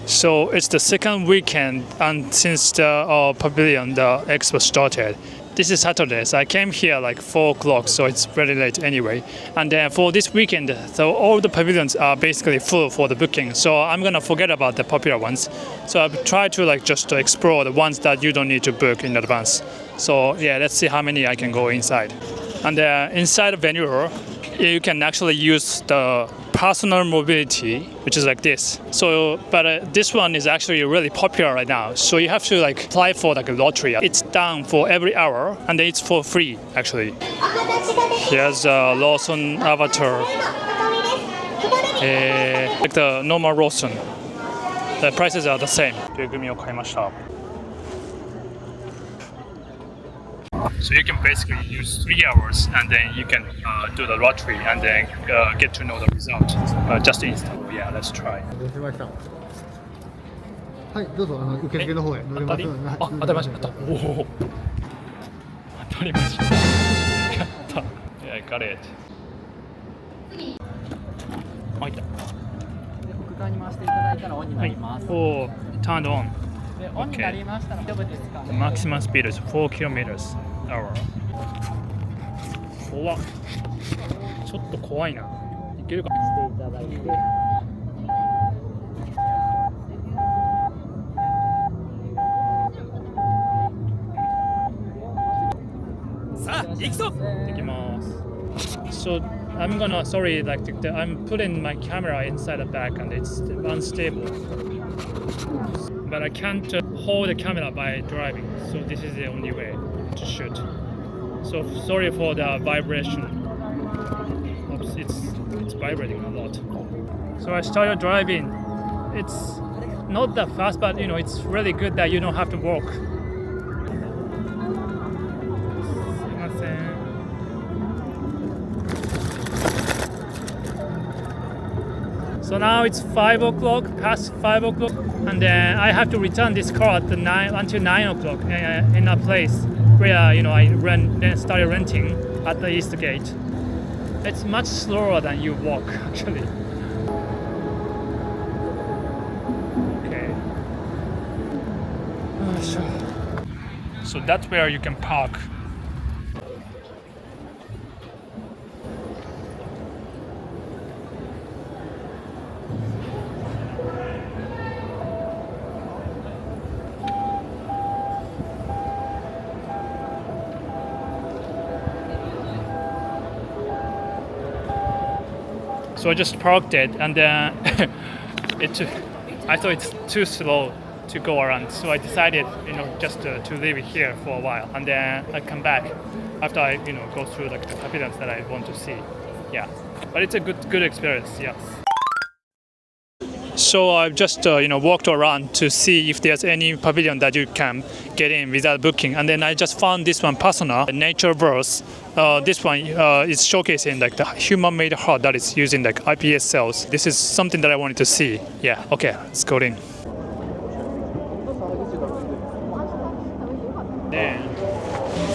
So it's the second weekend and since the pavilion, the expo started. This is Saturday, so I came here like 4 o'clock, so it's very late anyway. And then for this weekend, so all the pavilions are basically full for the booking. So I'm gonna forget about the popular ones. So I've tried to like just to explore the ones that you don't need to book in advance. So yeah, let's see how many I can go inside. And inside the venue, you can actually use the personal mobility, which is like this. So, but this one is actually really popular right now. So you have to like apply for like a lottery. It's done for every hour, and then it's for free actually. Here's a Lawson avatar, like the normal Lawson. The prices are the same. グミを買いました。So you can basically use 3 hours and then you can do the lottery and then get to know the result just instantly. Yeah, let's try. はい、どうぞ受付の方へ乗れます。当たりました。おお。当たりました。やった。Yeah, I got it. 入った。奥側に回していただいたらオンになります。おお、turned on. で、オンになりましたら大丈夫ですか？ The maximum speed is 4 kilometers an hour. 怖っ。ちょっと怖いな。いけるか？していただいて。さあ、行くぞ。行きます。So I'm gonna I'm putting my camera inside the bag and it's unstable. But I can't hold the camera by driving, so this is the only way to shoot. So sorry for the vibration. Oops, it's vibrating a lot. So I started driving. It's not that fast, but it's really good that you don't have to walk. So now it's 5 o'clock, past 5 o'clock, and then I have to return this car at until 9 o'clock in a place where I started renting at the east gate. It's much slower than you walk actually. Okay. So that's where you can park. So I just parked it, and then I thought it's too slow to go around. So I decided, just to leave it here for a while, and then I come back after I, go through like the pavilions that I want to see. Yeah, but it's a good experience. Yeah. So I've just walked around to see if there's any pavilion that you can get in without booking, and then I just found this one, Pasona, Nature Verse. This one is showcasing like the human-made heart that is using like iPS cells. This is something that I wanted to see. Yeah, okay, let's go in.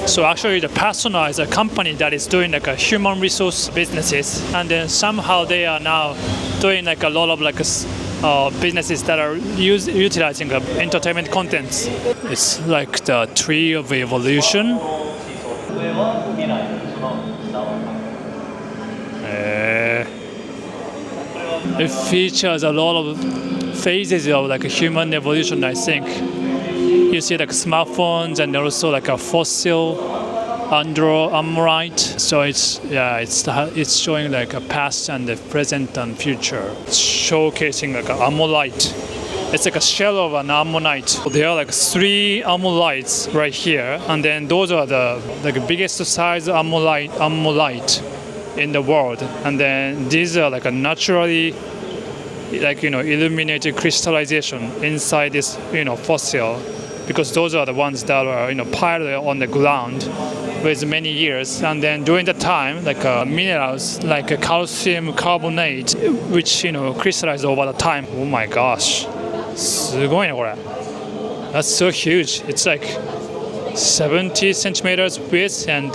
So actually the Pasona is a company that is doing like a human resource businesses, and then somehow they are now doing like a lot of like businesses that are utilizing entertainment contents. It's like the tree of evolution. It features a lot of phases of like a human evolution, I think. You see like smartphones and also like a fossil ammonite. So it's showing like a past and the present and future. It's showcasing like an ammonite. It's like a shell of an ammonite. There are like 3 ammonites right here, and then those are the biggest size ammonite in the world. And then these are like a naturally illuminated crystallization inside this fossil, because those are the ones that are piled on the ground with many years, and then during the time minerals like a calcium carbonate which crystallize over the time. Oh my gosh, すごいねこれ. That's so huge. It's like 70 centimeters width and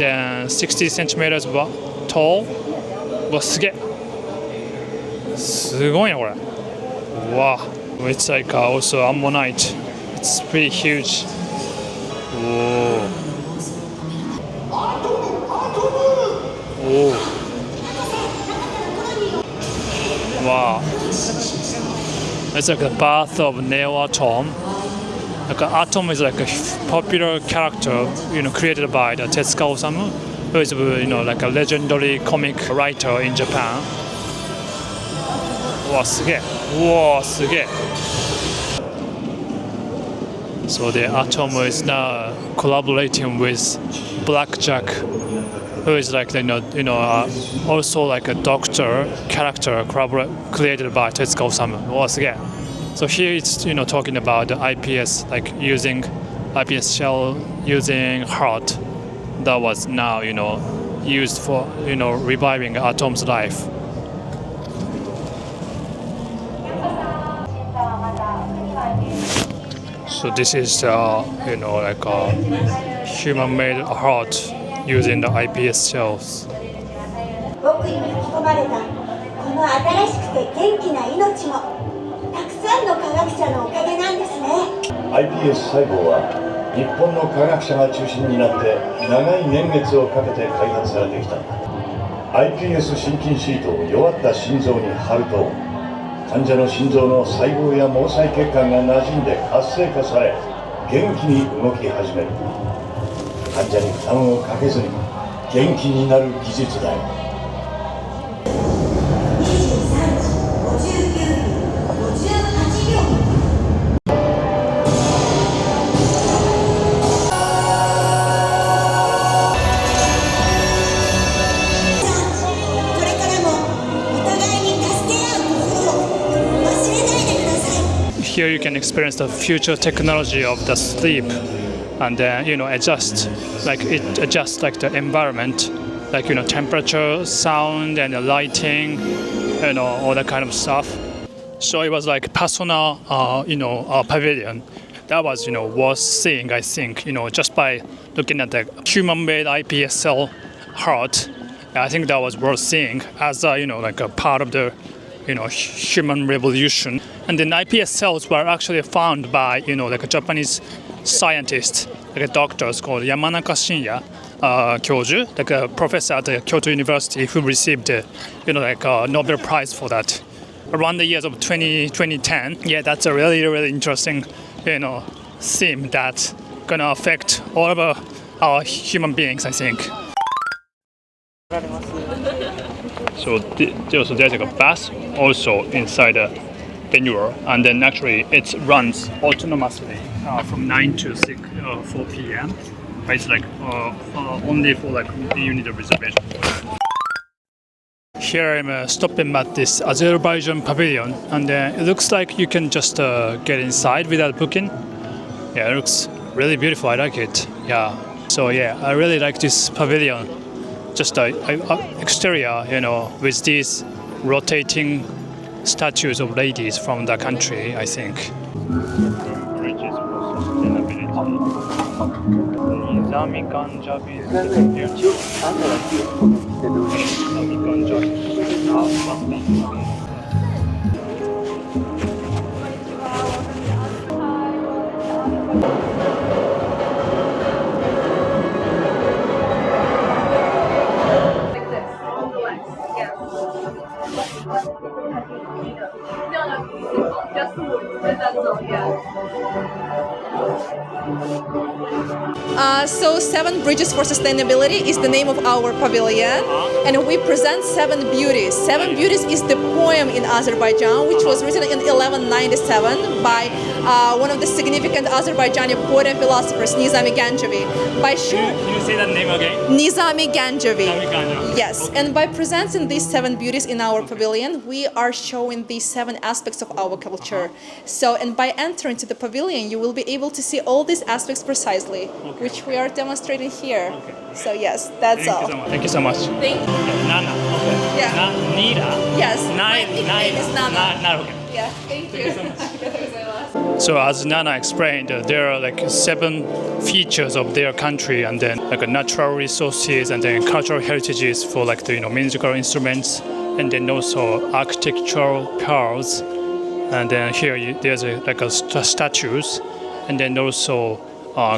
60 centimeters tall. うわすげえ、すごいねこれ. Wow. It's like also ammonite. It's pretty huge. Whoa. Whoa. Wow. It's like the birth of neo-atom. Like Atom is like a popular character, created by the Tezuka Osamu, who is, like a legendary comic writer in Japan. Wow, すげえ. Wow, すげえ. So the Atom is now collaborating with Blackjack, who is like also like a doctor character created by Tezuka Osamu. Wow, すげえ. So here it's talking about the iPS, like using iPS shell using heart that was now used for reviving Atom's life. So this is like a human-made heart using the iPS shells. 僕に吹き込まれたこの新しくて元気な命もたくさんの科学者のおかげなんですね。 iPS 細胞は日本の科学者が中心になって長い年月をかけて開発されてきた。 iPS 心筋シートを弱った心臓に貼ると患者の心臓の細胞や毛細血管が馴染んで活性化され元気に動き始める。患者に負担をかけずに元気になる技術だよ。 Here you can experience the future technology of the sleep, and then adjust like the environment, like temperature, sound, and the lighting, all that kind of stuff. So it was like Pasona, pavilion. That was worth seeing, I think. Just by looking at the human-made iPS cell heart, I think that was worth seeing as like a part of the human revolution. And the iPS cells were actually found by like a Japanese scientist, like a doctor called Yamanaka Shinya Kyoju, like a professor at the Kyoto University who received like a Nobel Prize for that around the years of 2010. Yeah, that's a really, really interesting theme that's gonna affect all of our human beings, I think. So there's like a bus also inside the venue, and then actually it runs autonomously from 9 to 4 p.m. But it's like only for like you need a reservation. Here I'm stopping at this Azerbaijan Pavilion, and it looks like you can just get inside without booking. Yeah, it looks really beautiful. I like it. Yeah. So yeah, I really like this pavilion. Just exterior, with these rotating statues of ladies from the country, I think. So 7 Bridges for Sustainability is the name of our pavilion, and we present 7 beauties. 7 beauties is the poem in Azerbaijan, which was written in 1197 by one of the significant Azerbaijani poet and philosophers, Nizami Ganjavi. Can you say that name again? Nizami Ganjavi. Nizami Ganjavi. Yes, okay. And by presenting these 7 beauties in our pavilion, we are showing these 7 aspects of our culture. So, and by entering to the pavilion, you will be able to see all these aspects precisely, which we are demonstrating here. Okay. So yes, that's all. Thank you so much. Thank you. Nana. Okay. Yeah. Nira. Yes. My nickname is Nana. Okay. Yeah. Thank you. So as Nana explained, there are like 7 features of their country, and then like natural resources, and then cultural heritages for like the musical instruments, and then also architectural pearls, And then here there's statues, and then also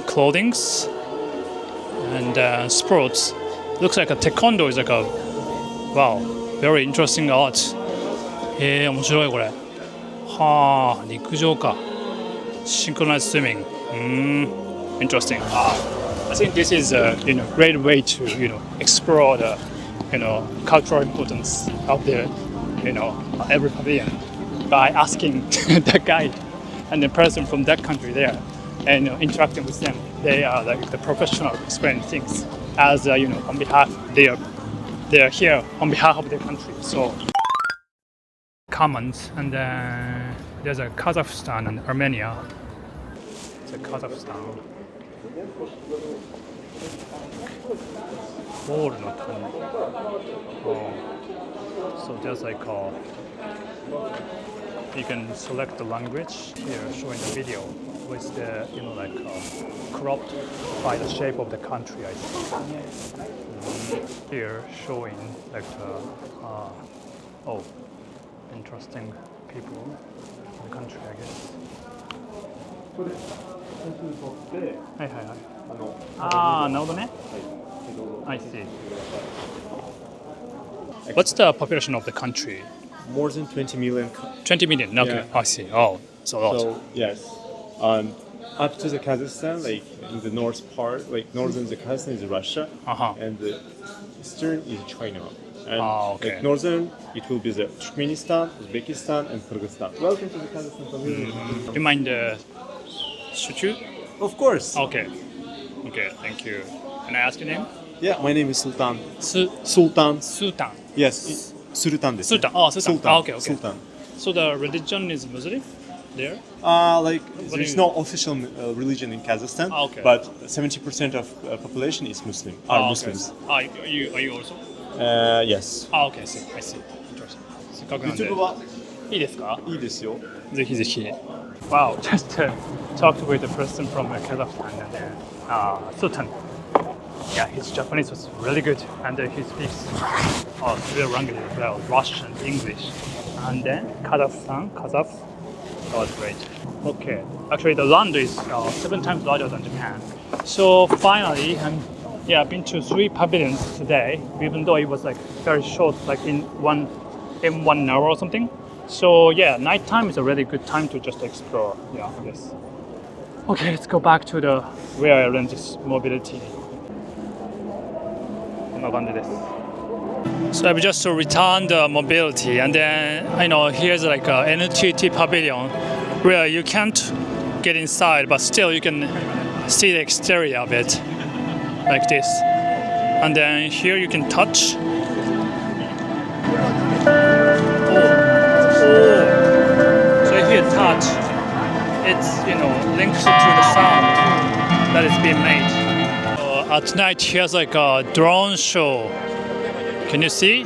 clothings and sports. Looks like a taekwondo is like a wow, very interesting art. 面白いこれ。はあ、陸上か。Synchronized swimming. Interesting. I think this is a great way to explore the cultural importance of the every pavilion by asking the guide and the person from that country there and interacting with them. They are like the professional explaining things as on behalf they are here on behalf of their country. So commons, and then there's a Kazakhstan and Armenia. It's a Kazakhstan. So there's like you can select the language here, showing the video with the cropped by the shape of the country. I think here showing like interesting people in the country, I guess. はいはいはい。なるほどね。I see. What's the population of the country? More than 20 million. 20 million. Okay, Yeah. I see. Oh, it's a lot. So yes, up to the Kazakhstan, like in the north part, like northern the Kazakhstan is Russia, and the eastern is China. And okay. like northern, it will be the Turkmenistan, Uzbekistan, and Kyrgyzstan. Welcome to the Kazakhstan Pavilion. Do you mind shoot you? Of course. Okay. Okay, thank you. Can I ask your name? Yeah, my name is Sultan. Sultan. Yes, Sultan. Sultan. Oh, Sultan. Oh, okay. Sultan. So the religion is Muslim there? Like do there's you- no official religion in Kazakhstan, Okay. but 70% of population is Muslim. Are Muslims. Okay. Are you also? Yes. Okay, I see. Interesting. せっかくなんで。 YouTube はいいですか？いいですよ。ぜひぜひ。Wow, just talked with a person from Kazakhstan and then Sultan. Yeah, his Japanese was really good, and he speaks three languages as well: Russian, English, and then Kazakh. That was great. Okay, actually the land is 7 times larger than Japan. So finally, I've been to 3 pavilions today, even though it was like very short, like in 1 hour or something. So yeah, nighttime is a really good time to just explore. Yeah, yes. Okay, let's go back to where I learned this mobility. こんな感じです。So I've just returned the mobility, and then here's like a NTT Pavilion where you can't get inside, but still you can see the exterior of it like this. And then here you can touch. So if you touch, it's linked to the sound that is being made. At night here's like a drone show. Can you see?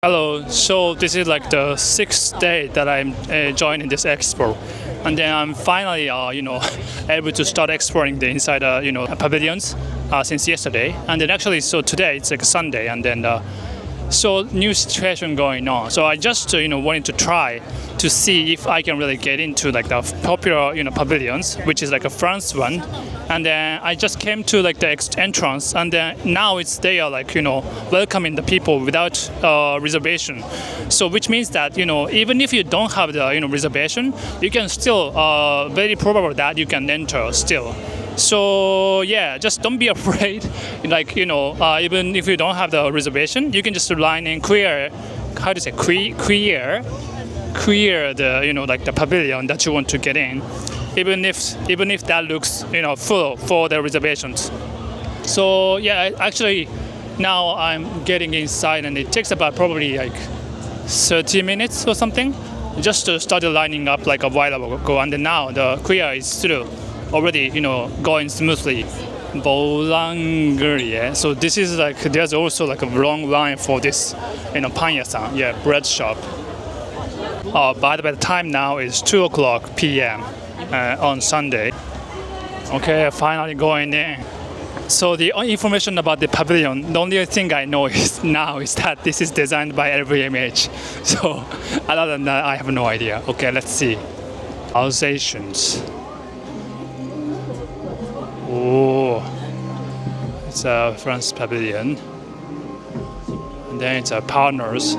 Hello, so this is like the 6th day that I'm joining this expo, and then I'm finally able to start exploring the inside pavilions since yesterday, and then actually so today it's like a Sunday, and then so new situation going on. So I just wanted to try to see if I can really get into like the popular pavilions, which is like a France one, and then I just came to like the entrance, and then now they are like welcoming the people without reservation. So which means that even if you don't have the reservation, you can still very probable that you can enter still. So yeah, just don't be afraid. Like even if you don't have the reservation, you can just line in queer the like the pavilion that you want to get in, even if that looks full for the reservations. So yeah, actually now I'm getting inside, and it takes about probably like 30 minutes or something just to start lining up like a while ago, and then now the queer is still already going smoothly. Boulangerie. So this is like there's also like a long line for this pan-yasan, bread shop. By the way, the time now is 2:00 p.m. On Sunday. Okay, finally going in. So the only information about the pavilion, the only thing I know is that this is designed by LVMH. So other than that, I have no idea. Okay, let's see. Alsatians. Oh, it's a France pavilion. And then it's a partners.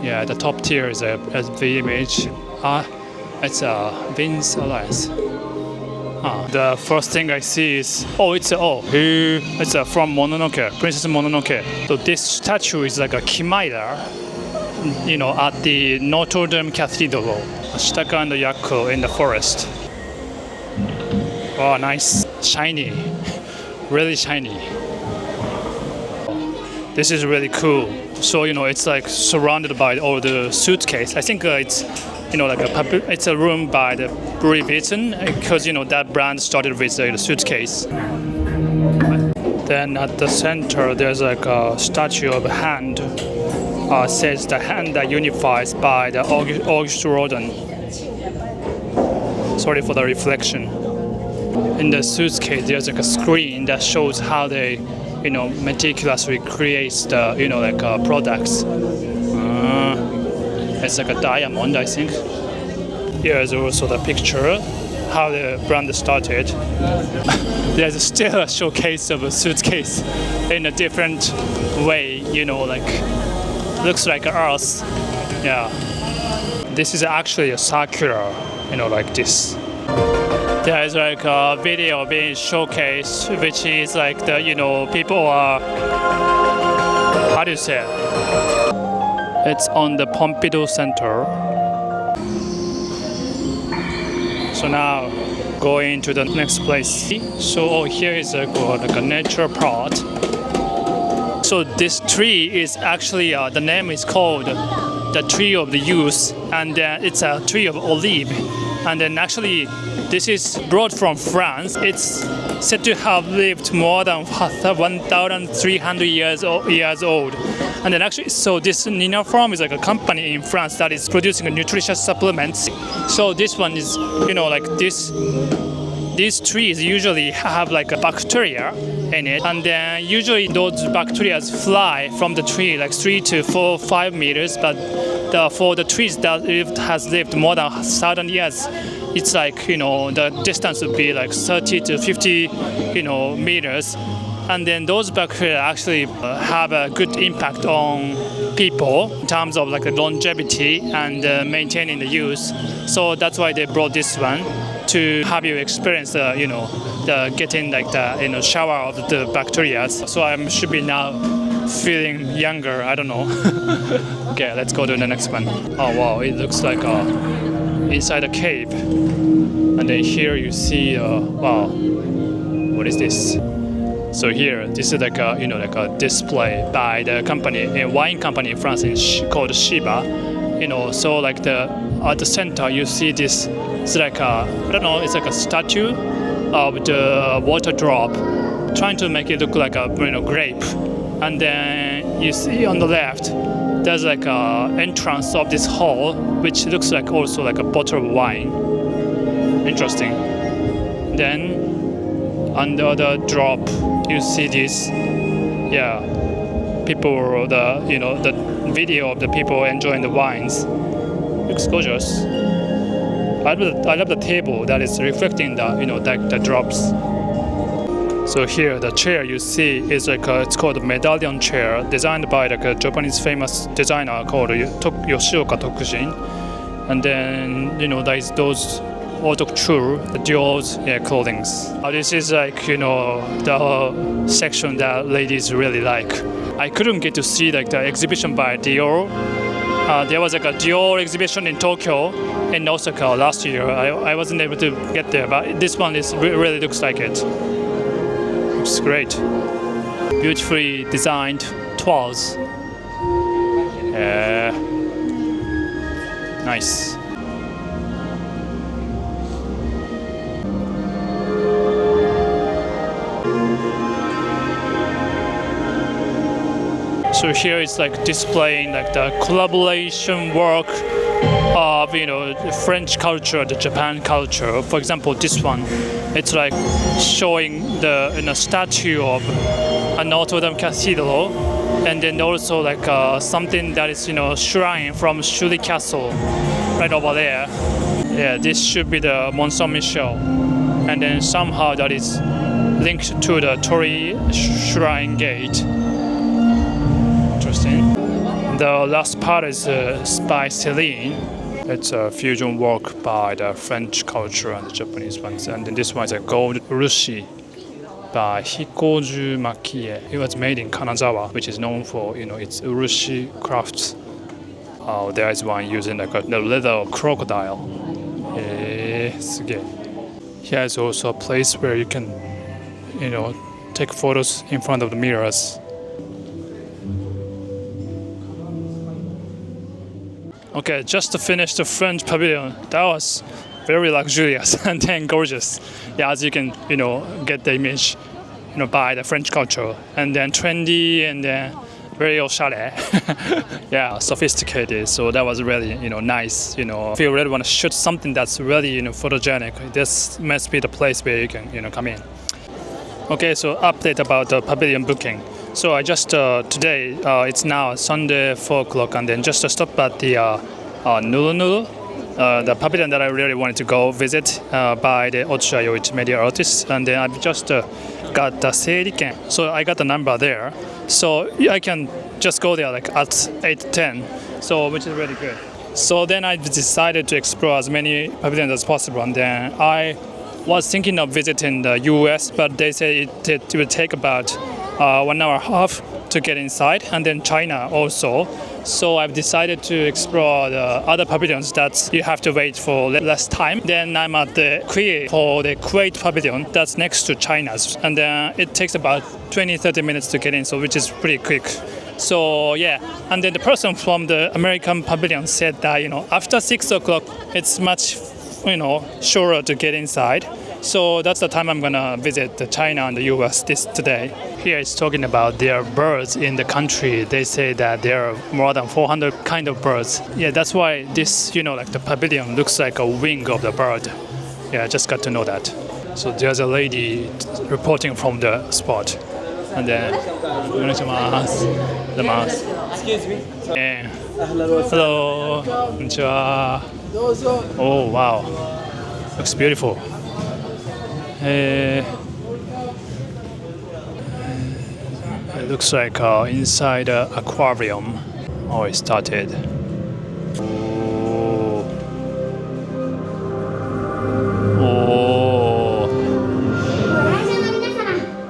Yeah, the top tier is a LVMH. It's a Vince Alliance. The first thing I see is it's from Mononoke, Princess Mononoke. So this statue is like a chimera, at the Notre Dame Cathedral, Ashitaka and Yaku in the forest. Oh, nice, shiny, really shiny. This is really cool. So it's like surrounded by all the suitcase. I think it's it's a room by the Louis Vuitton because that brand started with the suitcase. Then at the center there's like a statue of a hand. Says the hand that unifies by the Auguste Rodin. Sorry for the reflection. In the suitcase there's like a screen that shows how they meticulously creates the products. It's like a diamond, I think. Here is also the picture how the brand started. There's still a showcase of a suitcase in a different way, looks like Earth. Yeah. This is actually a circular, like this. There is like a video being showcased, which is like the people are, how do you say it? It's on the Pompidou Center. So now going to the next place. So here is like a nature part. So this tree is actually the name is called the tree of the youth, and it's a tree of olive. And then actually this is brought from France. It's said to have lived more than 1,300 years old. And then actually, so this Nina Farm is like a company in France that is producing nutritious supplements. So this one is, like this. These trees usually have like a bacteria in it, and then usually those bacteria fly from the tree like 3 to 4, 5 meters. But for the trees that has lived more than 1,000 years, it's like the distance would be like 30 to 50 meters. And then those bacteria actually have a good impact on people in terms of like the longevity and maintaining the youth. So that's why they brought this one to have you experience the getting like the shower of the bacteria. So I should be now feeling younger. I don't know. Okay, let's go to the next one. Oh wow, it looks like inside a cave. And then here you see wow, what is this? So here, this is like a a display by the company, a wine company in France called Shiba. So like at the center you see this. It's like it's like a statue of the water drop, trying to make it look like a grape. And then you see on the left, there's like a entrance of this hall, which looks like also like a bottle of wine. Interesting. Then under the drop, you see this, people, the video of the people enjoying the wines. Looks gorgeous. I love the table that is reflecting the drops. So here, the chair you see is it's called a medallion chair, designed by a Japanese famous designer called Yoshioka Tokujin. And then there is those haute couture, the Dior's clothing. This is the section that ladies really like. I couldn't get to see the exhibition by Dior. There was a Dior exhibition in Tokyo and Osaka last year. I wasn't able to get there, but this one really looks like it. Looks great. Beautifully designed tours. Nice. So here it's displaying the collaboration work of the French culture, the Japan culture. For example, this one, it's like showing the statue of a Notre Dame Cathedral, and then also like something that is shrine from Shuri Castle, right over there. Yeah, this should be the Mont Saint Michel, and then somehow that is linked to the Torii Shrine Gate. Interesting. The last part is by Celine. It's a fusion work by the French culture and the Japanese ones. And then this one is a gold urushi by Hikoju Makie. It was made in Kanazawa, which is known for its urushi crafts. There is one using like the leather crocodile. Here is also a place where you can take photos in front of the mirrors. Okay, just to finish the French pavilion. That was very luxurious and then gorgeous. Yeah, as you can get the image by the French culture, and then trendy and then very oshare. Yeah, sophisticated. So that was really nice. If you really want to shoot something that's really photogenic, this must be the place where you can come in. Okay, so update about the pavilion booking. So I just today it's now Sunday 4 o'clock, and then just stopped at the Nulu, the pavilion that I really wanted to go visit by the Otsha Yoichi media artist, and then I've just got the seiriken. So I got the number there, so I can just go there like at 8:10. So which is really good. So then I decided to explore as many pavilions as possible, and then I was thinking of visiting the US, but they say it will take about 1 hour and a half to get inside, and then China also. So I've decided to explore the other pavilions that you have to wait for less time. Then I'm at the Kuwait Pavilion that's next to China's, and then it takes about 20-30 minutes to get in, so which is pretty quick. So yeah, and then the person from the American Pavilion said that after 6 o'clock it's much shorter to get inside. So that's the time I'm gonna visit China and the US today. Here it's talking about their birds in the country. They say that there are more than 400 kind of birds. Yeah, that's why this, like the pavilion looks like a wing of the bird. Yeah, I just got to know that. So there's a lady reporting from the spot. And then, excuse me. Hello. Konnichiwa. Oh wow, looks beautiful. It looks like inside an aquarium. Oh, it started. Oh. ご来場の皆様、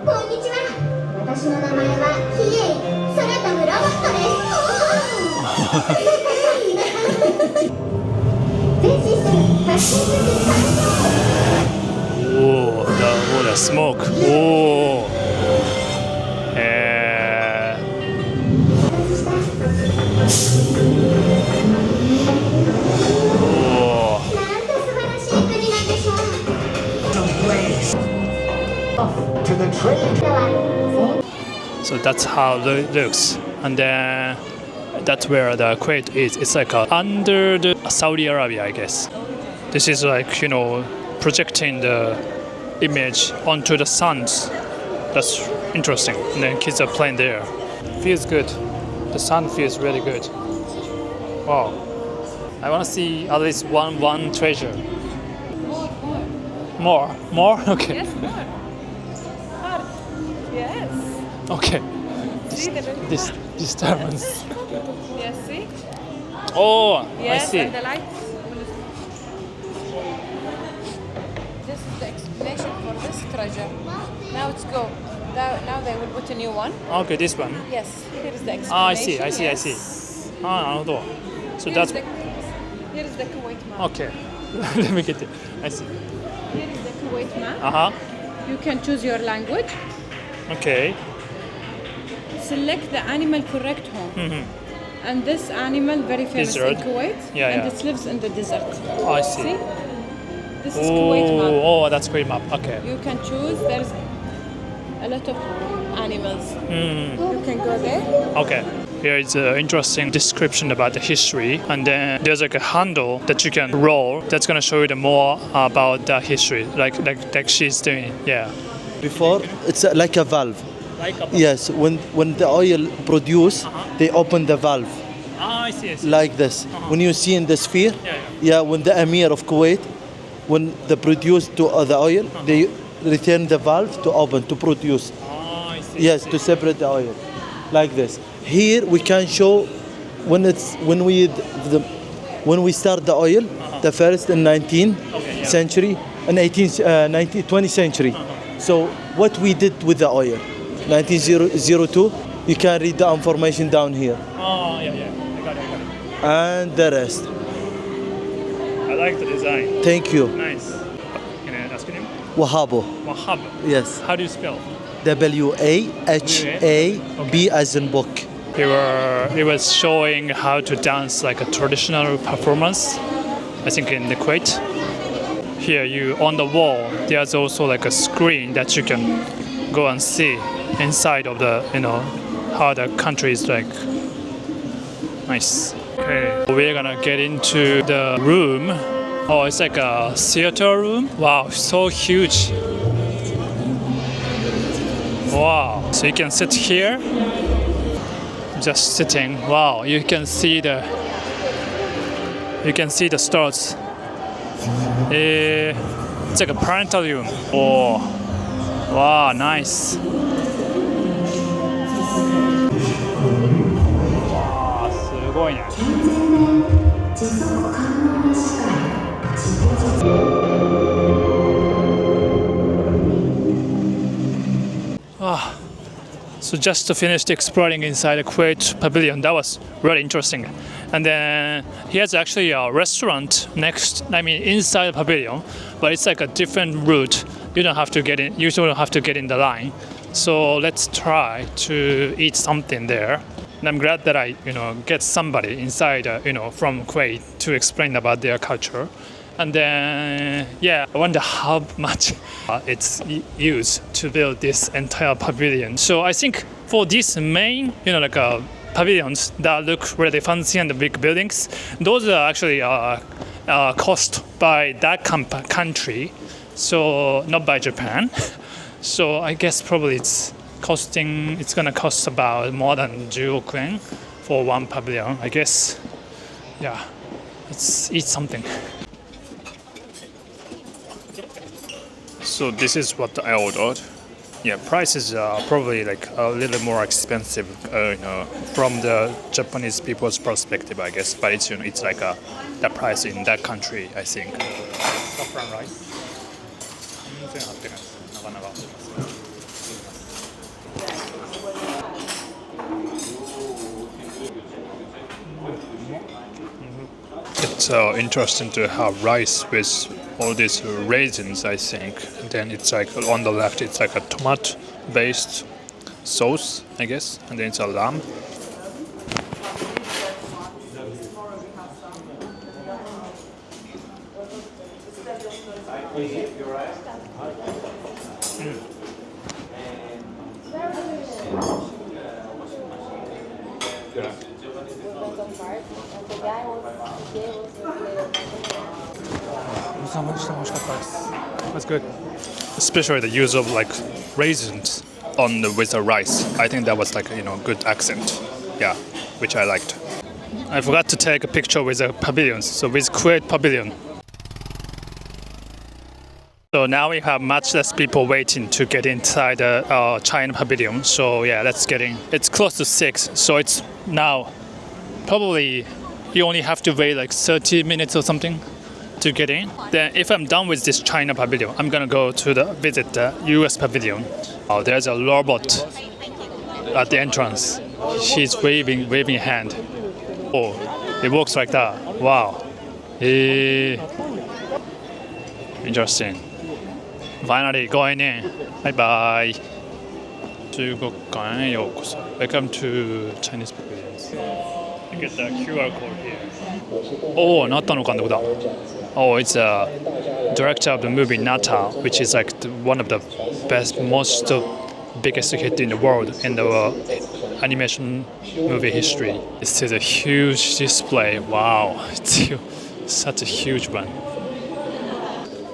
こんにちは。私の名前はヒエイ、空飛ぶロボットです。全システム発信準備完了。 The smoke. Oh. So that's how it looks, and then that's where the Kuwait is. It's like under the Saudi Arabia, I guess. This is like projecting the image onto the suns. That's interesting. And then kids are playing there. Feels good. The sun feels really good. Wow. I want to see at least one treasure. More? Okay. Yes, more. Heart. Yes. Okay. See This disturbance. Yes, see? Oh, Yes, I see. and the lights. This is the explanation for this treasure. Now it's go. Now they will put a new one. Okay, this one. Yes, here is the explanation. I see. Yes. So Here that's is here is the Kuwait map. okay. Let me get it. I see. Here is the Kuwait map. Uh-huh. You can choose your language. Okay. Select the animal correct home. And this animal very famous Desert. in Kuwait. Yeah, and yeah. it lives in the desert. Oh, I see. See? This is Kuwait map. Oh, that's great map. Okay. You can choose. There's a lot of animals. You can go there. Okay. here is an interesting description about the history, and then there's like a handle that you can roll that's gonna show you the more about the history, like she's doing. Yeah. Before, it's like a valve. Like a Yes, when the oil produce, they open the valve I see. like this. When you see in the sphere, Yeah. when the Emir of Kuwait, when they produce to the oil, they return the valve to open to produce. I see. Yes, to separate the oil, like this. Here we can show when we start the oil, the first in 19th century and 20th century. So what we did with the oil, 1902, you can read the information down here. Oh, yeah. I got it. And the rest. I like the design. Thank you. Nice. Can I ask your name? Wahabo. Wahab. Yes. How do you spell? WAHAB as in book. He was showing how to dance like a traditional performance, I think in the Kuwait. Here on the wall, there's also like a screen that you can go and see inside of the, how the country is like. Nice. Okay, we're gonna get into the room. Oh, it's like a theater room. Wow, so huge. Wow, so you can sit here, just sitting. Wow, you can see the stars. It's like a planetarium. Oh, wow, nice. Wow, すごいね。So just to finish exploring inside the Kuwait Pavilion, that was really interesting. And then here's actually a restaurant inside the pavilion, but it's like a different route. You don't have to get in. You don't have to get in the line. So let's try to eat something there. And I'm glad that I, get somebody inside, from Kuwait to explain about their culture. And then, I wonder how much it's used to build this entire pavilion. So I think for this main, pavilions that look really fancy and the big buildings, those are actually cost by that country, so not by Japan. So I guess probably it's gonna cost about more than 10 億円 for one pavilion, I guess. Yeah, let's eat something. So this is what I ordered. Yeah, prices are probably like a little more expensive, from the Japanese people's perspective, I guess. But it's it's like the price in that country, I think. Saffron rice. 1800円。なかなか。It's interesting to have rice with all these raisins, I think. Then it's like on the left, it's like a tomato-based sauce, I guess, and then it's a lamb. That's good. Especially the use of like raisins with the rice. I think that was like good accent. Yeah, which I liked. I forgot to take a picture with the pavilions. So with Kuwait Pavilion. So now we have much less people waiting to get inside the China Pavilion. So yeah, let's get in. It's close to 6, so it's now probably you only have to wait like 30 minutes or something to get in. Then if I'm done with this China Pavilion, I'm gonna go to visit the US Pavilion. Oh, there's a robot at the entrance. She's waving hand. Oh, it works like that. Wow. Interesting. Finally going in. Bye bye. 중국관에 요구서. Welcome to Chinese Pavilions. You get the QR code here. Oh, なったのかんだ。Oh, it's a director of the movie Nata, which is like one of the biggest hit in the world in the animation movie history. This is a huge display. Wow, it's such a huge one.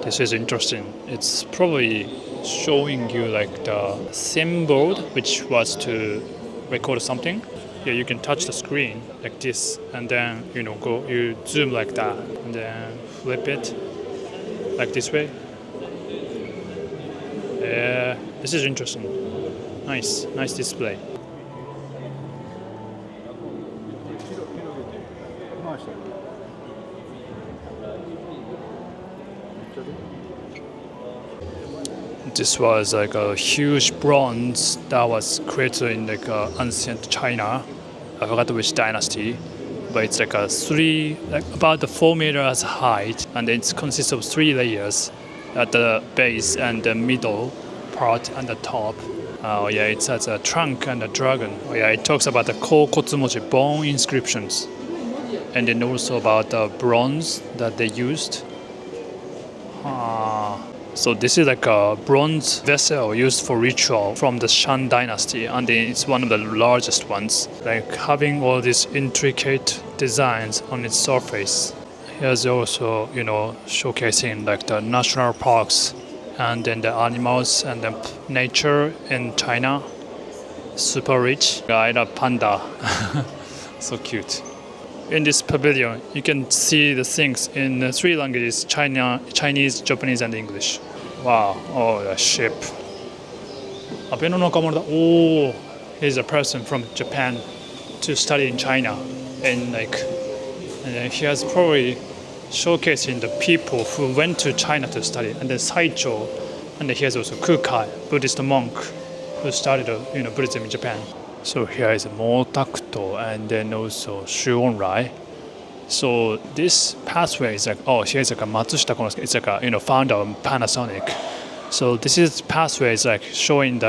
This is interesting. It's probably showing you like the SIM board, which was to record something. Yeah, you can touch the screen like this, and then you zoom like that, and then flip it like this way. Yeah, this is interesting. Nice display. This was like a huge bronze that was created in like ancient China. I forgot which dynasty, but it's like about 4 meters height, and it consists of 3 layers at the base and the middle part and the top. It has a trunk and a dragon. It talks about the kokotsumochi, bone inscriptions, and then also about the bronze that they used. So this is like a bronze vessel used for ritual from the Shan dynasty, and it's one of the largest ones. Like having all these intricate designs on its surface. Here's also, showcasing like the national parks and then the animals and the nature in China. Super rich. I love panda. So cute. In this pavilion, you can see the things in 3 languages: Chinese, Japanese, and English. Wow! Oh, the ship. Abe no Nakamura. Oh, he's a person from Japan to study in China, and he has probably showcasing the people who went to China to study, and then Saicho, and here's also Kukai, Buddhist monk who studied Buddhism in Japan. So here is Motakuto and then also Shuonrai. So this pathway is like, here's like a Matsushita Konosuke. It's like a founder of Panasonic. So this is pathway is like showing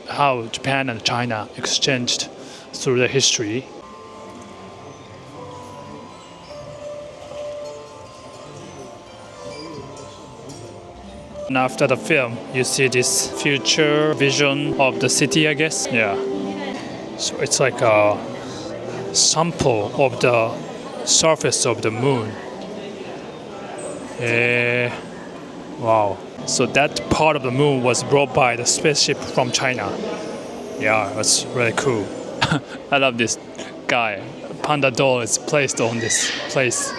how Japan and China exchanged through the history. And after the film, you see this future vision of the city, I guess. Yeah. So it's like a sample of the surface of the moon. Wow. So that part of the moon was brought by the spaceship from China. Yeah, that's really cool. I love this guy. Panda doll is placed on this place.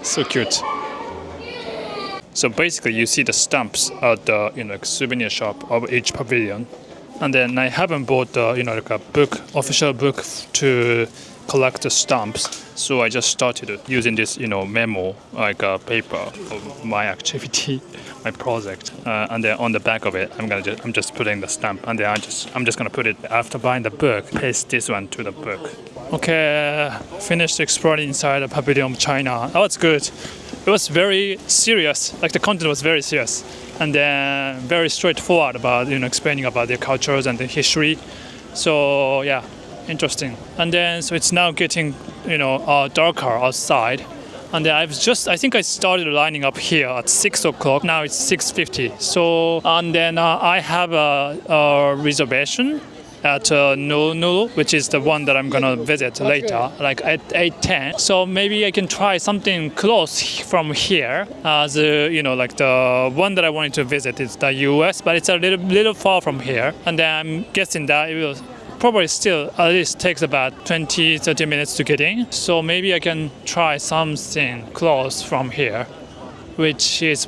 So cute. So basically, you see the stamps at the souvenir shop of each pavilion. And then I haven't bought like a official book to collect the stamps. So I just started using this memo, like a paper of my activity, my project. And then on the back of it, I'm just putting the stamp. And then I'm just gonna put it after buying the book. Paste this one to the book. Okay, finished exploring inside the Pavilion of China. That was good. It was very serious. Like the content was very serious. And then very straightforward about explaining about their cultures and their history. So yeah, interesting. And then so it's now getting darker outside, and then I think I started lining up here at 6 o'clock. Now it's 6:50. So and then I have a reservation at Nulu, which is the one that I'm gonna visit later, like at 8:10. So maybe I can try something close from here. Like the one that I wanted to visit is the US, but it's a little far from here. And then I'm guessing that it will probably still at least takes about 20-30 minutes to get in. So maybe I can try something close from here, which is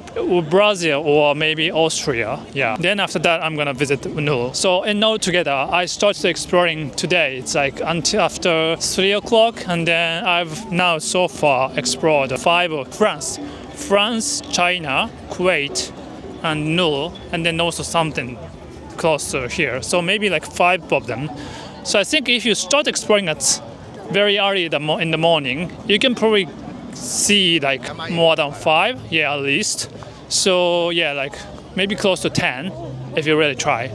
Brazil or maybe Austria. Yeah. Then after that, I'm gonna visit Nulu. So in altogether, I started exploring today. It's like until after 3 o'clock, and then I've now so far explored 5 of France, China, Kuwait, and Nulu, and then also something closer here. So maybe like 5 of them. So I think if you start exploring at very early in the morning, you can probably see like more than 5, at least. So like maybe close to 10 if you really try.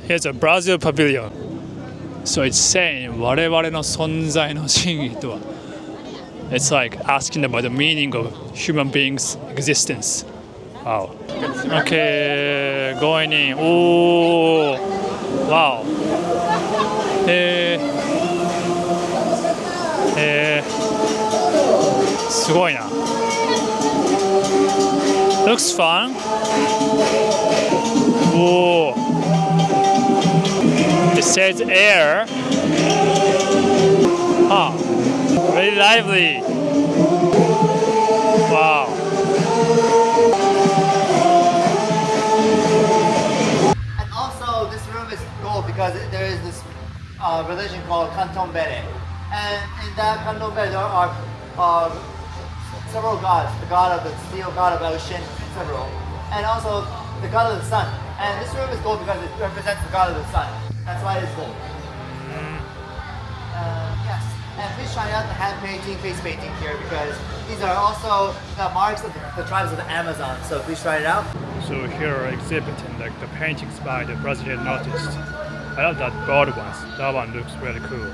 Here's a Brazil Pavilion. So it's saying 我々の存在の真意とは. It's like asking about the meaning of human beings' existence. Wow. Okay, going in. Oh, wow. It's going on. Looks fun. Whoa. It says air. Ah, very lively. Wow. And also, this room is cool because there is this religion called Canton Bere. And in that Canton Bere, there are several gods. The god of the steel, god of ocean, several. And also the god of the sun. And this room is gold because it represents the god of the sun. That's why it's gold. Yes. And please try out the hand painting, face painting here because these are also the marks of the tribes of the Amazon. So please try it out. So here are exhibiting like the paintings by the Brazilian artists. I love that broad ones. That one looks really cool.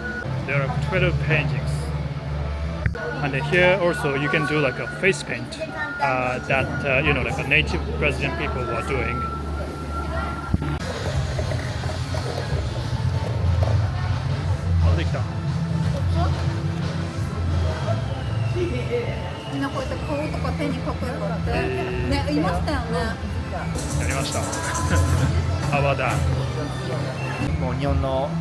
There are 12 paintings. And here also you can do like a face paint that like a native Brazilian people were doing. Oh, できた。みんなこうやって顔とか手に描くやつってね、いましたよね。やりました。泡だ。もう日本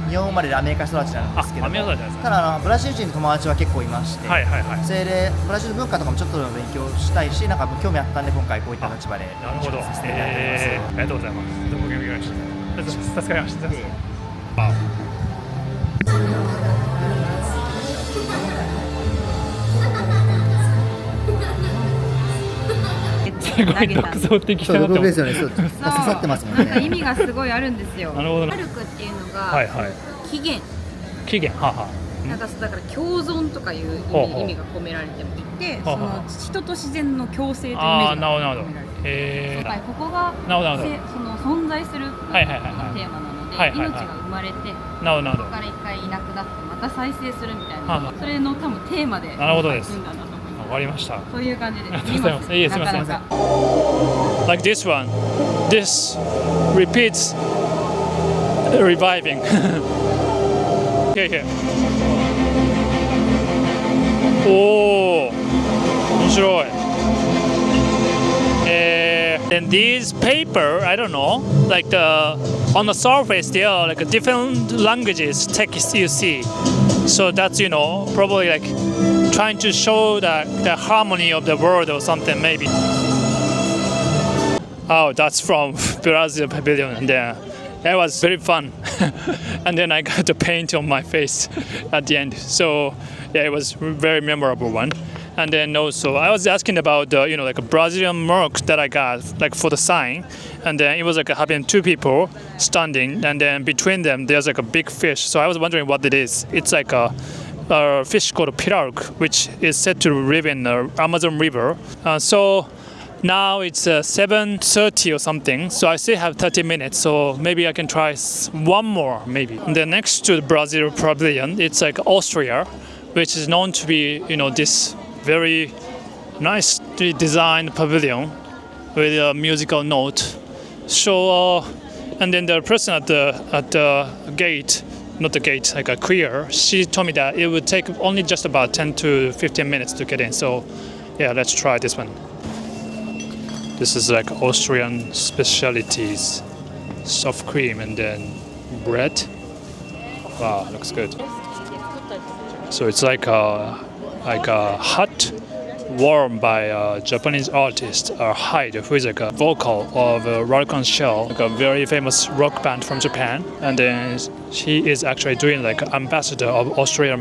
生まれでアメリカ育ちなんですけど、アメリカ育ちですか。ただブラジル人の友達は結構いまして、はいはいはい。それでブラジル文化とかもちょっとでも勉強したいし、なんか興味あったんで今回こういった立場でなるほど。させていただいてます。ありがとうございます。どうもお元気でした。助かりました。すごい独創的だなと思って。ですよね。そう刺さってますもんね。なんか意味がすごいあるんですよ。なるほどね。ハルクっていうのが、はいはい。起源。起源、はは。なんかだから共存とかいう意味が込められてもいて、その人と自然の共生というイメージが込められて、やっぱりここがその存在するテーマなので、命が生まれて、そこから一回いなくなってまた再生するみたいな、それの多分テーマでなるほどです。組んだんだと思います。わかりました。そういう感じで。ありがとうございます。いいですみません。Like this one, this repeats reviving. Here. おお、面白い。And these paper, I don't know, like on the surface there are like different languages text you see. So that's probably like trying to show the harmony of the world or something maybe. Oh, that's from Brazil Pavilion, and that was very fun. And then I got the paint on my face at the end. So yeah, it was a very memorable one. And then also I was asking about the like a Brazilian mark that I got like for the sign, and then it was like having two people standing, and then between them there's like a big fish. So I was wondering what it is. It's like a fish called a pirark, which is said to live in the Amazon River. So now it's 7:30 or something, so I still have 30 minutes, so maybe I can try one more maybe. And then next to the Brazil Pavilion, it's like Austria, which is known to be this very nicely designed pavilion with a musical note. So and then the person at the gate, not the gate, like a queer, she told me that it would take only just about 10 to 15 minutes to get in. So yeah, let's try this one. This is like Austrian specialties, soft cream and then bread. Wow, looks good. So it's like a hut worn by a Japanese artist, Hyde, who is like a vocal of Ralcon Shell, like a very famous rock band from Japan. And then she is actually doing like ambassador of Austria.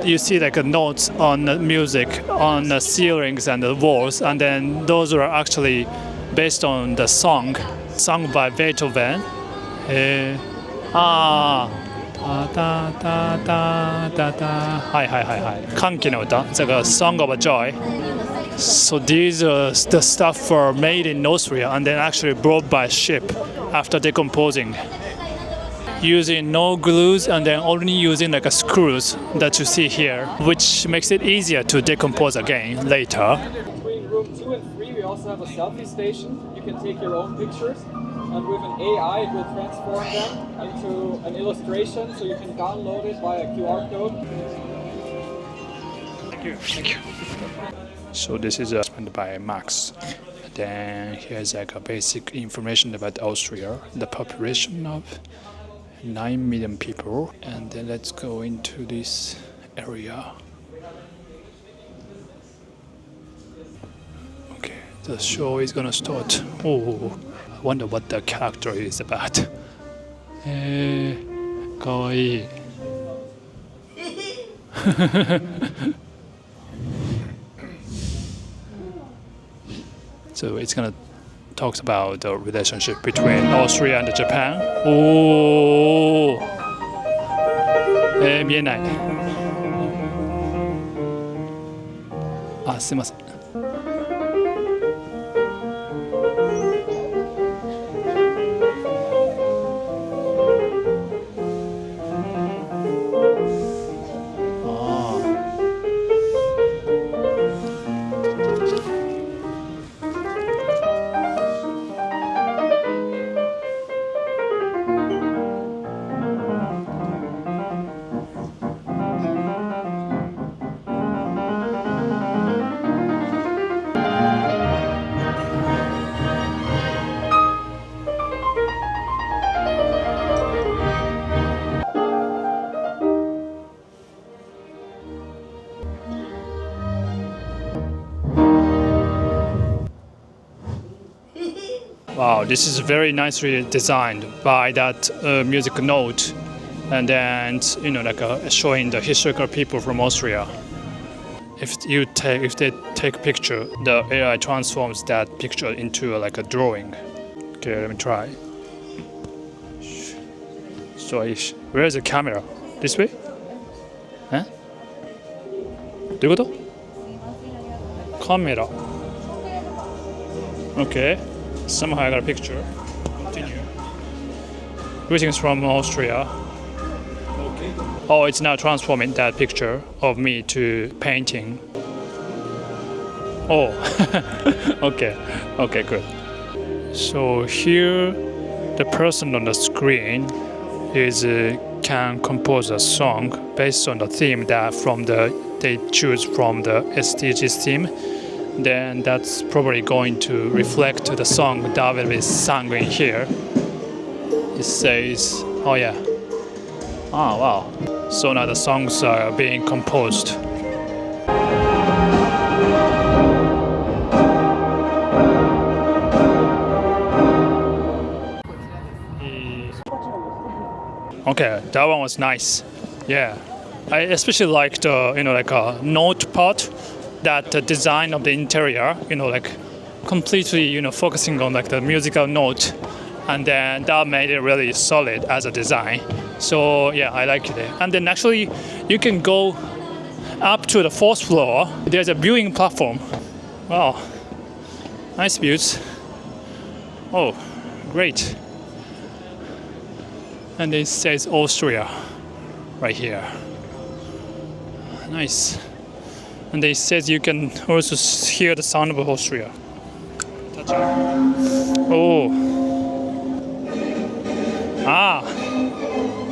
You see like notes on the music on the ceilings and the walls, and then those are actually based on the song sung by Beethoven. Kanki no uta. It's like a song of joy. So these are the stuff were made in Austria and then actually brought by ship after decomposing, using no glues and then only using like a screws that you see here, which makes it easier to decompose again later. also have a selfie station. You can take your own pictures, and with an AI, it will transform them into an illustration, so you can download it via QR code. Thank you. So this is spent by Max. Then here's like a basic information about Austria, the population of 9 million people. And then let's go into this area. Okay, the show is gonna start. Oh, I wonder what the character is about. かわいい。So it's gonna talk about the relationship between Austria and Japan. Oh, 見えない。あ、すいません。Wow, this is very nicely designed by that music note, and then showing the historical people from Austria. If they take a picture, the AI transforms that picture into like a drawing. Okay, let me try. So where is the camera? This way? Huh? どういうこと？カメラ。Okay. Somehow I got a picture. Continue. Greetings from Austria. Okay. Oh, it's now transforming that picture of me to painting. Oh, okay, good. So here, the person on the screen can compose a song based on the theme that they choose from the SDGs theme. Then that's probably going to reflect to the song that will be sung in here. It says, oh yeah. Oh wow. So now the songs are being composed. Okay, that one was nice. Yeah. I especially liked a note part. That the design of the interior, completely, focusing on like the musical note, and then that made it really solid as a design. So yeah, I like it. And then actually, you can go up to the 4th floor. There's a viewing platform. Wow, nice views. Oh, great. And it says Austria right here. Nice. And it says you can also hear the sound of Austria. Oh. Ah.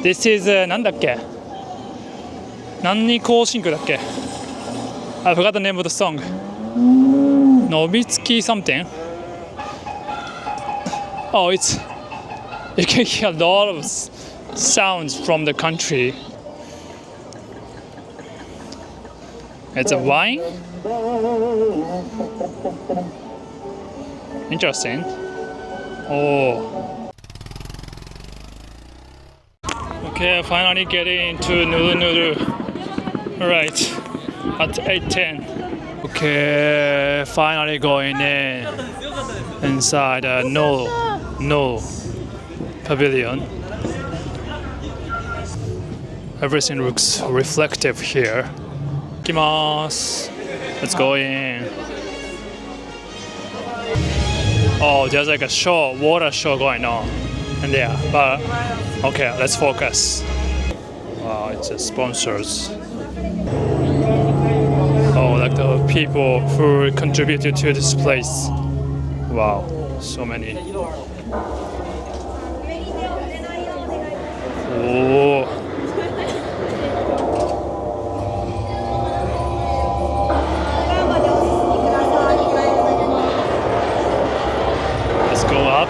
This is なんだっけ? 何行進句だっけ? I forgot the name of the song. Novitsky something. Oh, you can hear a lot of sounds from the country. It's a wine? Interesting. Oh. Okay, finally getting into Nuru. Alright, at 8:10. Okay, finally going inside No Pavilion. Everything looks reflective here. Let's go in. Oh, there's like a water show going on in there. But okay, let's focus. Wow, it's sponsors. Oh, like the people who contributed to this place. Wow, so many. Oh. Let's go up.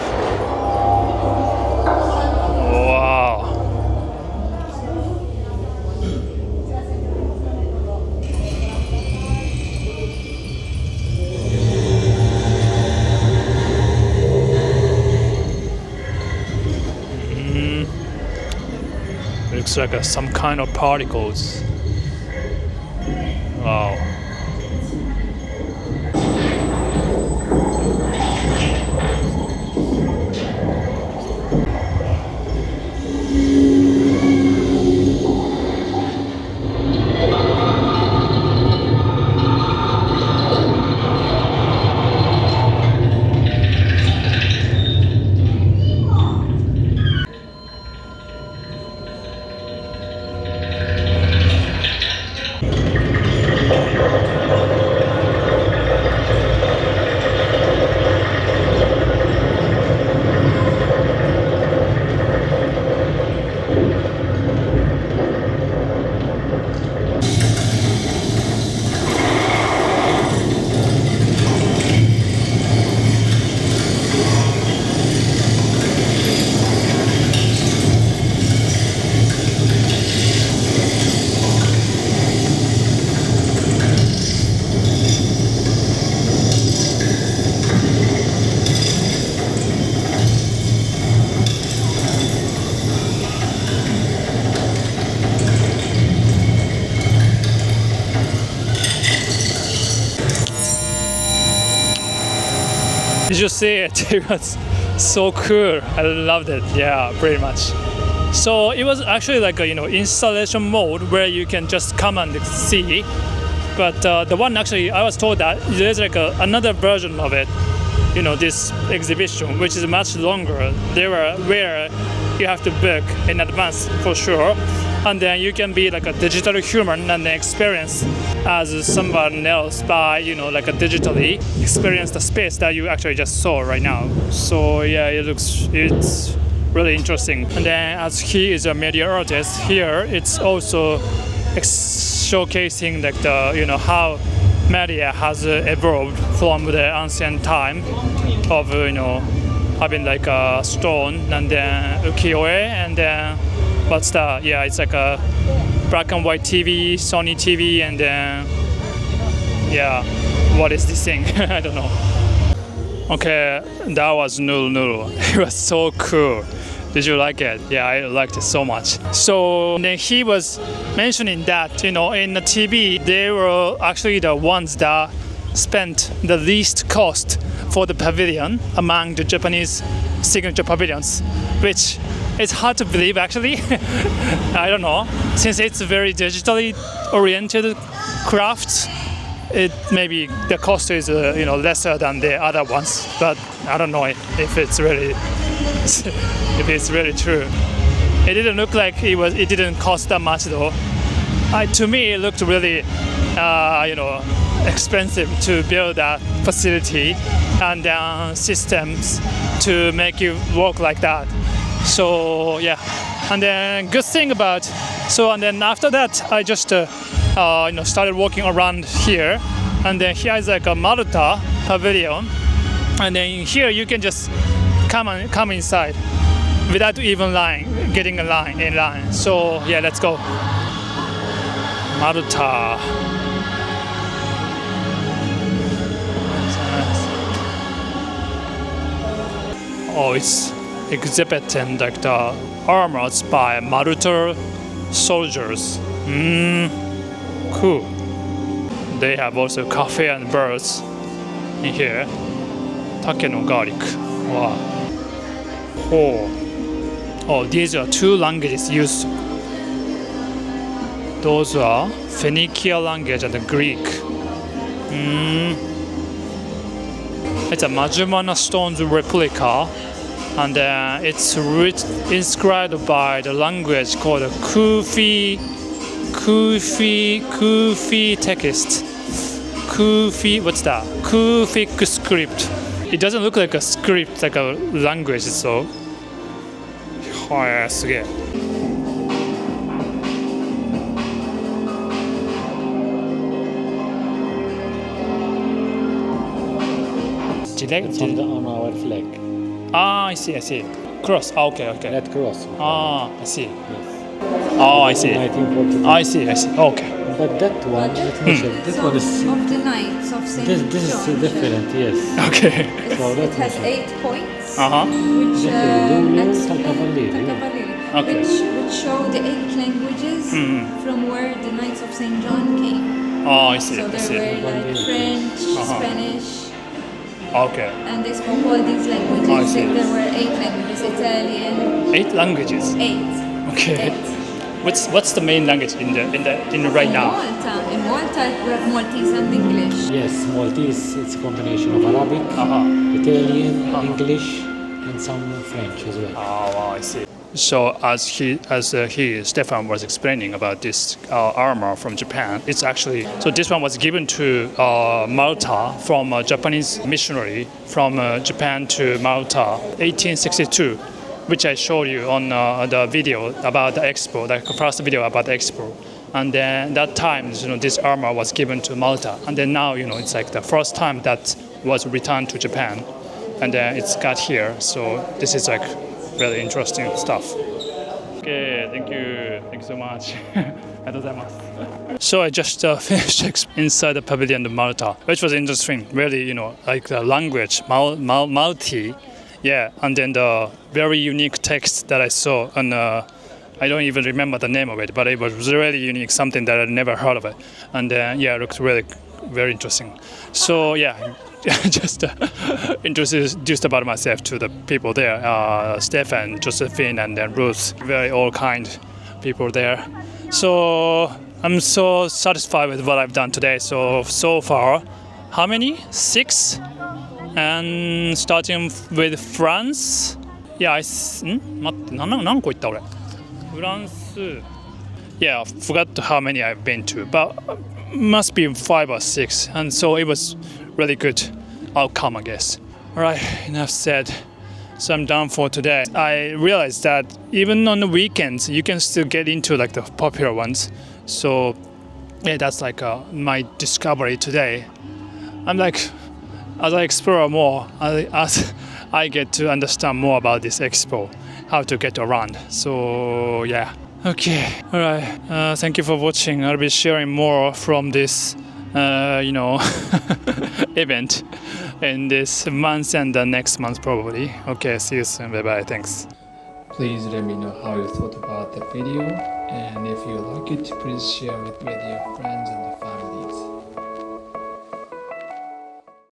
Wow. Looks like some kind of particles. Wow. Did you see it? It was so cool. I loved it. Yeah, pretty much. So it was actually like a installation mode where you can just come and see. But the one actually I was told that there's like another version of it. This exhibition, which is much longer. Where you have to book in advance for sure, and then you can be like a digital human and experience as someone else by digitally experience the space that you actually just saw right now. So yeah, it's really interesting. And then as he is a media artist here, it's also showcasing like the how media has evolved from the ancient time of having like a stone and then ukiyo-e and then it's like a black and white TV, Sony TV, and then what is this thing? I don't know. Okay, that was Nuru. It was so cool. Did you like it? Yeah, I liked it so much. So then he was mentioning that in the TV they were actually the ones that spent the least cost for the pavilion among the Japanese signature pavilions, which is hard to believe actually. I don't know, since it's a very digitally oriented craft, it maybe the cost is lesser than the other ones, but I don't know if it's really true. It didn't look like it didn't cost that much though. To me it looked really expensive to build that facility and systems to make it work like that. So yeah, and then good thing about and then after that I just started walking around here, and then here is like a Malta Pavilion, and then here you can just come inside without even getting in line. So yeah, let's go. Malta. Oh, it's exhibiting like the armors by Malta soldiers. Cool. They have also cafe and bars in here. Take no garlic. Wow. Oh, these are two languages used. Those are Phoenician language and Greek. It's a Majumana stone's replica, and it's inscribed by the language called Kufi text. Kufi, what's that? Kufic script. It doesn't look like a script, like a language, so. はい、すげえ。It's on our flag. Ah, I see, I see. Cross. Ah, okay, okay. That cross. Ah, I see. Yes. Oh, I see. 1942. I see, I see. Okay. But that one, let me check. That one is. Of the Knights of St. This is different, yes. Okay. So It has 8 points, Uh-huh. which Okay. which show the 8 languages from where the Knights of St. John came. Oh, I see, So I there see. were like French, Spanish, Okay. and they spoke all these languages. I see. There were 8 languages: Italian. 8 languages. 8. Okay. 8. What's the main language in right now? In Malta, we have Maltese and English. Yes, Maltese. It's a combination of Arabic, Italian, English, and some French as well. Oh, wow, I see. So as Stefan was explaining about this armor from Japan, it's actually so this one was given to Malta from a Japanese missionary from Japan to Malta, 1862, which I showed you on the video about the expo, the first video about the expo. And then that time, this armor was given to Malta, and then now, it's like the first time that was returned to Japan, and then it's got here. So this is like really interesting stuff. Okay, thank you so much. So I just finished inside the pavilion of Malta, which was interesting. Really, like the language, Maltese, yeah, and then the very unique text that I saw, and I don't even remember the name of it, but it was really unique, something that I'd never heard of it, and yeah, it looked really very interesting. So yeah. Just introduced about myself to the people there, Stefan, Josephine, and then Ruth, very all kind people there. So I'm so satisfied with what I've done today. So far, how many? 6, and starting with France. Yeah, 待って何個行った俺？フランス。Yeah, I forgot how many I've been to, but must be 5 or 6, and so it was really good outcome, I guess. All right, enough said. So I'm done for today. I realized that even on the weekends, you can still get into like the popular ones. So yeah, that's like my discovery today. I'm like, as I explore more, as I get to understand more about this expo, how to get around. So yeah. Okay, all right. Thank you for watching. I'll be sharing more from this, event in this month and the next month probably. Okay, see you soon. Bye bye. Thanks. Please let me know how you thought about the video, and if you like it, please share it with your friends and